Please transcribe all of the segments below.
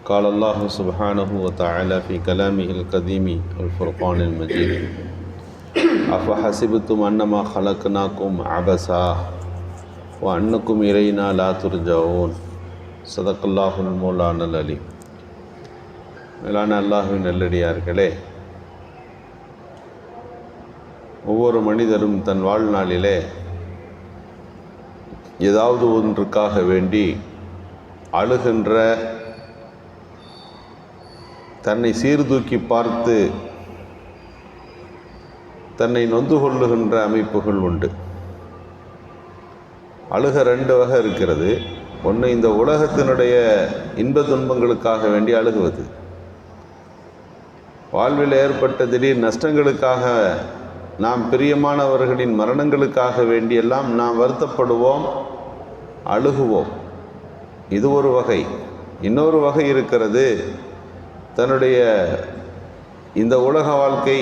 قال الله سبحانه وتعالى في كلامه القديم الفرقان المجيد أفحسبتم أنما خلقناكم عبثا وأنكم إلينا لا ترجعون صدق الله المولانا العليم. மேலான அல்லாஹ்வின் நல்லடியார்களே, ஒவ்வொரு மனிதரும் தன் வாழ்நாளிலே ஏதாவது ஒன்றுக்காக வேண்டி அழுகின்ற, தன்னை சீர்தூக்கி பார்த்து தன்னை நொந்து கொள்ளுகின்ற அமைப்புகள் உண்டு. அழுக ரெண்டு வகை இருக்கிறது. ஒன்று, இந்த உலகத்தினுடைய இன்ப துன்பங்களுக்காக வேண்டி அழுகுவது. வாழ்வில் ஏற்பட்ட திடீர் நஷ்டங்களுக்காக, நாம் பிரியமானவர்களின் மரணங்களுக்காக வேண்டியெல்லாம் நாம் வருத்தப்படுவோம், அழுகுவோம். இது ஒரு வகை. இன்னொரு வகை இருக்கிறது, தன்னுடைய இந்த உலக வாழ்க்கை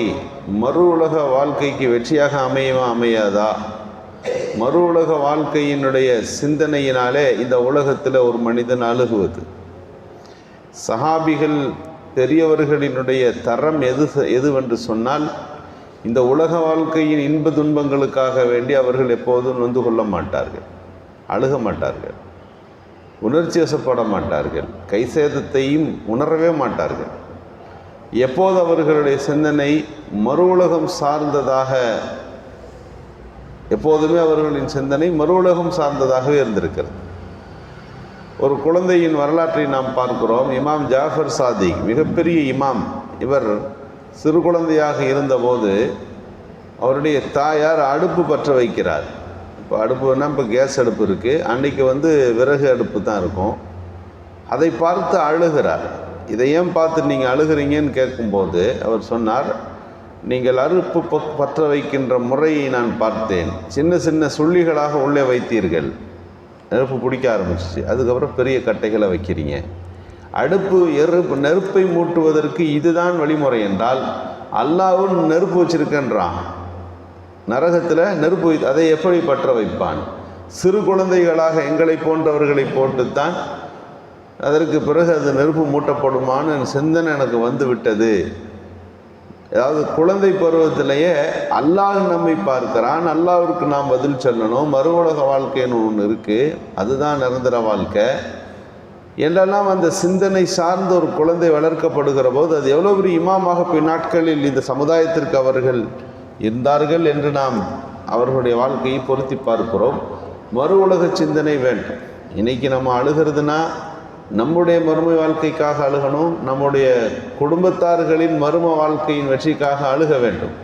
மறு உலக வாழ்க்கைக்கு வெற்றியாக அமையுமா அமையாதா, மறு உலக வாழ்க்கையினுடைய சிந்தனையினாலே இந்த உலகத்தில் ஒரு மனிதன் அழுகுவது. சஹாபிகள் பெரியவர்களினுடைய தரம் எதுவென்று சொன்னால், இந்த உலக வாழ்க்கையின் இன்ப துன்பங்களுக்காக வேண்டி அவர்கள் எப்போதும் நொந்து கொள்ள மாட்டார்கள், அழுக மாட்டார்கள், உணர்ச்சி வசப்பட மாட்டார்கள், கை சேதத்தையும் உணரவே மாட்டார்கள். எப்போது அவர்களுடைய சிந்தனை மறு உலகம் சார்ந்ததாக, எப்போதுமே அவர்களின் சிந்தனை மறு உலகம் சார்ந்ததாகவே இருந்திருக்கிறது. ஒரு குழந்தையின் வரலாற்றை நாம் பார்க்கிறோம். இமாம் ஜாஃபர் சாதிக் மிகப்பெரிய இமாம். இவர் சிறு குழந்தையாக இருந்தபோது அவருடைய தாயார் அடுப்பு பற்ற வைக்கிறார். இப்போ அடுப்புன்னா இப்போ கேஸ் அடுப்பு இருக்குது, அன்றைக்கி விறகு அடுப்பு தான் இருக்கும். அதை பார்த்து அழுகிறார். இதை ஏன் பார்த்து நீங்கள் அழுகிறீங்கன்னு கேட்கும்போது அவர் சொன்னார், நீங்கள் அடுப்பு பற்ற வைக்கின்ற முறையை நான் பார்த்தேன். சின்ன சின்ன சுள்ளிகளாக உள்ளே வைத்தீர்கள், நெருப்பு பிடிக்க ஆரம்பிச்சிச்சு. அதுக்கப்புறம் பெரிய கட்டைகளை வைக்கிறீங்க. நெருப்பை மூட்டுவதற்கு இதுதான் வழிமுறை என்றால், அல்லாஹ்வும் நெருப்பு வச்சிருக்கின்றான், நரகத்தில் நெருப்பு அதை எப்படி பற்ற வைப்பான்? சிறு குழந்தைகளாக எங்களை போன்றவர்களை போட்டுத்தான் அதற்கு பிறகு அது நெருப்பு மூட்டப்படுமான்னு சிந்தனை எனக்கு வந்து விட்டது. அதாவது குழந்தை பருவத்திலேயே அல்லாஹ் நம்மை பார்க்கிறான், அல்லாஹ்விற்கு நாம் பதில் சொல்லணும், மறு உலக வாழ்க்கைன்னு ஒன்று இருக்குது, அதுதான் நிரந்தர வாழ்க்கை என்றெல்லாம் அந்த சிந்தனை சார்ந்த ஒரு குழந்தை வளர்க்கப்படுகிற போது அது எவ்வளோ பெரிய இமாமாக பின்னாட்களில் இந்த சமுதாயத்திற்கு அவர்கள் இருந்தார்கள் என்று நாம் அவர்களுடைய வாழ்க்கையை பொருத்தி பார்க்கிறோம். மறு உலக சிந்தனை வேண்டும். இன்றைக்கி நம்ம அழுகிறதுனா நம்முடைய மறுமை வாழ்க்கைக்காக அழுகணும், நம்முடைய குடும்பத்தார்களின் மறும வாழ்க்கையின் வெற்றிக்காக அழுக வேண்டும்,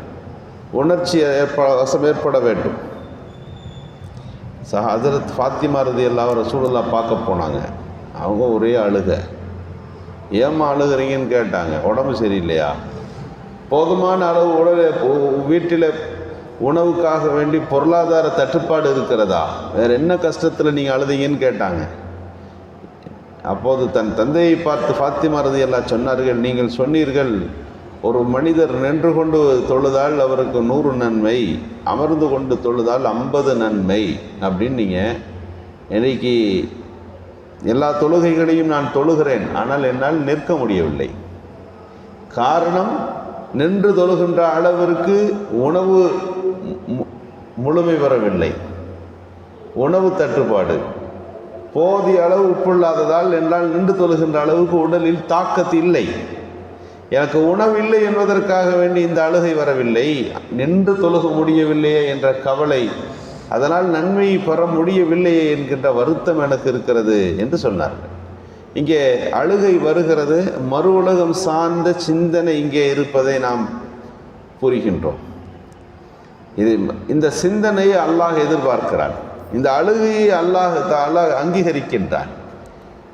உணர்ச்சி ஏற்பட வேண்டும். ஹஜ்ரத் ஃபாத்திமா ரலியல்லாஹு ரசூலுல்லாஹ் பார்க்க போனாங்க. அவங்க ஒரே அழுக. ஏம்மா அழுகிறீங்கன்னு கேட்டாங்க. உடம்பு சரியில்லையா? போதுமான அளவு வீட்டில் உணவுக்காக வேண்டி பொருளாதார தட்டுப்பாடு இருக்கிறதா? வேறு என்ன கஷ்டத்தில் நீங்கள் அழுதீங்கன்னு கேட்டாங்க. அப்போது தன் தந்தையை பார்த்து ஃபாத்திமா ரலியல்லாஹு சொன்னார்கள், நீங்கள் சொன்னீர்கள், ஒரு மனிதர் நின்று கொண்டு தொழுதால் அவருக்கு 100 நன்மை, அமர்ந்து கொண்டு தொழுதால் 50 நன்மை அப்படின்னு. நீங்கள் இன்னைக்கு எல்லா தொழுகைகளையும் நான் தொழுகிறேன், ஆனால் என்னால் நிற்க முடியவில்லை. காரணம், நின்று தொழுகின்ற அளவிற்கு உணவு முழுமை பெறவில்லை, உணவு தட்டுப்பாடு, போதிய அளவு உப்புள்ளாததால் என்னால் நின்று தொழுகின்ற அளவுக்கு உடலில் தாக்கத்து இல்லை, எனக்கு உணவு இல்லை என்பதற்காக வேண்டி இந்த அழுகை வரவில்லை, நின்று தொழுக முடியவில்லையே என்ற கவலை, அதனால் நன்மையை பெற முடியவில்லையே என்கின்ற வருத்தம் எனக்கு இருக்கிறது என்று சொன்னார்கள். இங்கே அழுகை வருகிறது, மறு உலகம் சார்ந்த சிந்தனை இங்கே இருப்பதை நாம் புரிகின்றோம். இந்த சிந்தனையை அல்லாஹ் எதிர்பார்க்கிறான், இந்த அழுகையை அல்லாஹ் அங்கீகரிக்கின்றான்.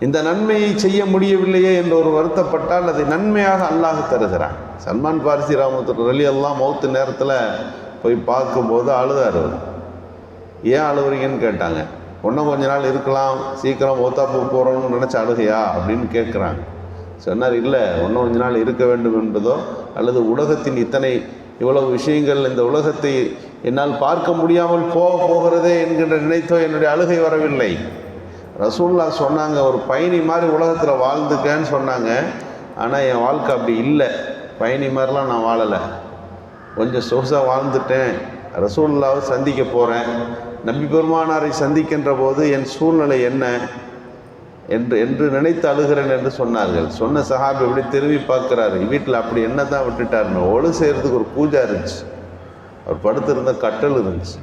இந்த நன்மையை செய்ய முடியவில்லையே என்று ஒரு வருத்தப்பட்டால் அதை நன்மையாக அல்லாஹ் தருகிறான். சல்மான் பார்சி ரலியல்லாஹு மௌத்து நேரத்தில் போய் பார்க்கும்போது அழுதார். ஏன் அழுகுறீங்கன்னு கேட்டாங்க. இன்னும் கொஞ்ச நாள் இருக்கலாம், சீக்கிரம் மௌத்தா போகிறோம்னு நினச்ச அழுகையா அப்படின்னு கேட்குறாங்க. சொன்னார், இல்லை, இன்னும் கொஞ்ச நாள் இருக்க வேண்டும் என்பதோ அல்லது உலகத்தின் இவ்வளவு விஷயங்கள், இந்த உலகத்தை என்னால் பார்க்க முடியாமல் போகிறதே என்கின்ற நினைத்தோ என்னுடைய அழுகை வரவில்லை. ரசூலுல்லாஹ் சொன்னாங்க, ஒரு பயணி மாதிரி உலகத்தில் வாழ்ந்துக்கன்னு சொன்னாங்க. ஆனால் என் வாழ்க்கை அப்படி இல்லை, பயணி மாதிரிலாம் நான் வாழலை, கொஞ்சம் சொகுசாக வாழ்ந்துட்டேன். ரசூலுல்லாஹ்வை சந்திக்க போகிறேன், நபி பெருமானாரை சந்திக்கின்ற போது என் சூழ்நிலை என்ன என்று நினைத்து அழுகிறேன் என்று சொன்னார்கள். சொன்ன சஹாபி எப்படி திரும்பி பார்க்குறாரு, வீட்டில் அப்படி என்ன தான் விட்டுட்டாருன்னு. ஒழு செய்கிறதுக்கு ஒரு பூஜா இருந்துச்சு, அவர் படுத்திருந்த கட்டல் இருந்துச்சு.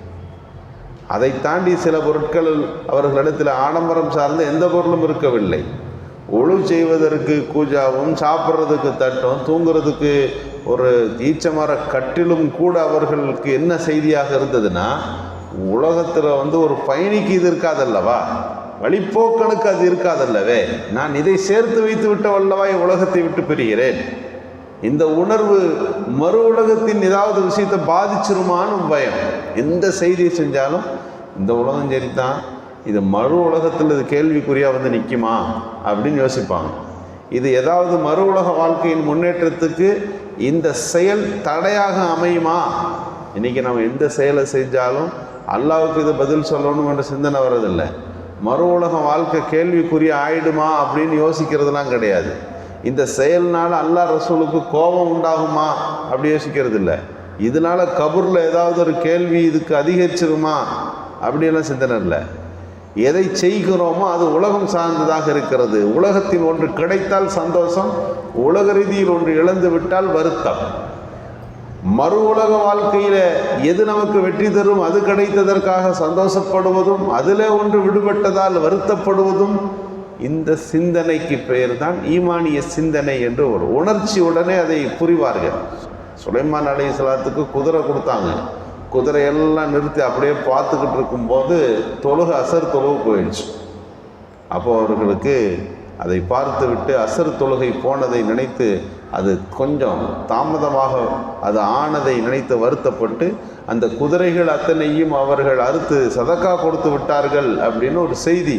அதை தாண்டி சில பொருட்கள் அவர்களிடத்தில் ஆடம்பரம் சார்ந்த எந்த பொருளும் இருக்கவில்லை. ஒழு செய்வதற்கு கூஜாவும், சாப்பிட்றதுக்கு தட்டும், தூங்குறதுக்கு ஒரு ஈச்சமர கட்டிலும் கூட அவர்களுக்கு என்ன செய்தியாக இருந்ததுன்னா, உலகத்தில் ஒரு பயணிக்கு இது இருக்காதல்லவா, வழிப்போக்கனுக்கு அது இருக்காதல்லவே, நான் இதை சேர்த்து வைத்து விட்டவல்லவா உலகத்தை விட்டு பிரிகிறேன். இந்த உணர்வு மறு உலகத்தின் ஏதாவது விஷயத்தை பாதிச்சிருமான்னு பயம். எந்த செய்தியை செஞ்சாலும் இந்த உலகம் சரிதான், இது மறு உலகத்தில் இது கேள்விக்குறியாக நிற்குமா அப்படின்னு யோசிப்பாங்க. இது ஏதாவது மறு உலக வாழ்க்கையின் முன்னேற்றத்துக்கு இந்த செயல் தடையாக அமையுமா? இன்றைக்கி நம்ம எந்த செயலை செஞ்சாலும் அல்லாஹ்வுக்கு இது பதில் சொல்லணும் என்ற சிந்தனை வர்றதில்லை. மறு உலக வாழ்க்கை கேள்விக்குரிய ஆயிடுமா அப்படின்னு யோசிக்கிறதுலாம் கிடையாது. இந்த செயல்னால அல்லாஹ் ரசூலுக்கு கோபம் உண்டாகுமா அப்படி யோசிக்கிறது இல்லை. இதனால் கபூரில் ஏதாவது ஒரு கேள்வி இதுக்கு அதிகரிச்சிருமா அப்படியெல்லாம் சிந்தனை இல்லை. எதை செய்கிறோமோ அது உலகம் சார்ந்ததாக இருக்கிறது. உலகத்தில் ஒன்று கிடைத்தால் சந்தோஷம், உலக ரீதியில் ஒன்று இழந்து விட்டால் வருத்தம். மறு உலக வாழ்க்கையில் எது நமக்கு வெற்றி தரும், அது கிடைத்ததற்காக சந்தோஷப்படுவதும், அதில் ஒன்று விடுபட்டதால் வருத்தப்படுவதும், இந்த சிந்தனைக்கு பெயர் தான் ஈமானிய சிந்தனை என்று ஒரு உணர்ச்சியுடனே அதை புரிவார்கள். சுலைமான் அலைஹிஸ்ஸலாத்துக்கு குதிரை கொடுத்தாங்க. குதிரையெல்லாம் நிறுத்தி அப்படியே பார்த்துக்கிட்டு இருக்கும்போது அசர் தொழுகை போயிடுச்சு. அப்போ அவர்களுக்கு அதை பார்த்து விட்டு அசர் தொழுகை போனதை நினைத்து அது கொஞ்சம் தாமதமாக அது ஆனதை நினைத்து வருத்தப்பட்டு அந்த குதிரைகள் அத்தனையும் அவர்கள் அறுத்து சதக்கா கொடுத்து விட்டார்கள் அப்படின்னு ஒரு செய்தி.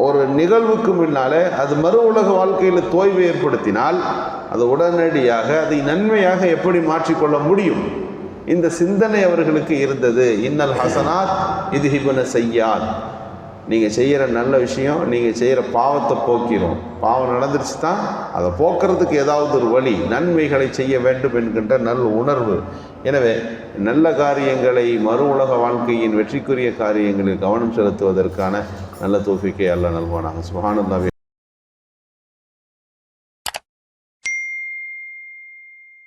ஒரு நிகழ்வுக்கு முன்னாலே அது மறு உலக வாழ்க்கையில் தோய்வு ஏற்படுத்தினால் அது உடனடியாக அதை நன்மையாக எப்படி மாற்றிக்கொள்ள முடியும்? இந்த சிந்தனை அவர்களுக்கு இருந்தது. இன்னல் ஹசனாத் இதுஹிபுன செய்யாத், நீங்கள் செய்கிற நல்ல விஷயம் நீங்கள் செய்கிற பாவத்தை போக்கிடும். பாவம் நடந்துருச்சு தான் அதை போக்குறதுக்கு ஏதாவது ஒரு வழி, நன்மைகளை செய்ய வேண்டும் என்கின்ற நல்ல உணர்வு. எனவே நல்ல காரியங்களை மறு உலக வாழ்க்கையின் வெற்றிக்குரிய காரியங்களில் கவனம் செலுத்துவதற்கான நல்ல தௌஃபீக்கை அல்லாஹ் நல்குவானாக. சுப்ஹானல்லாஹ்.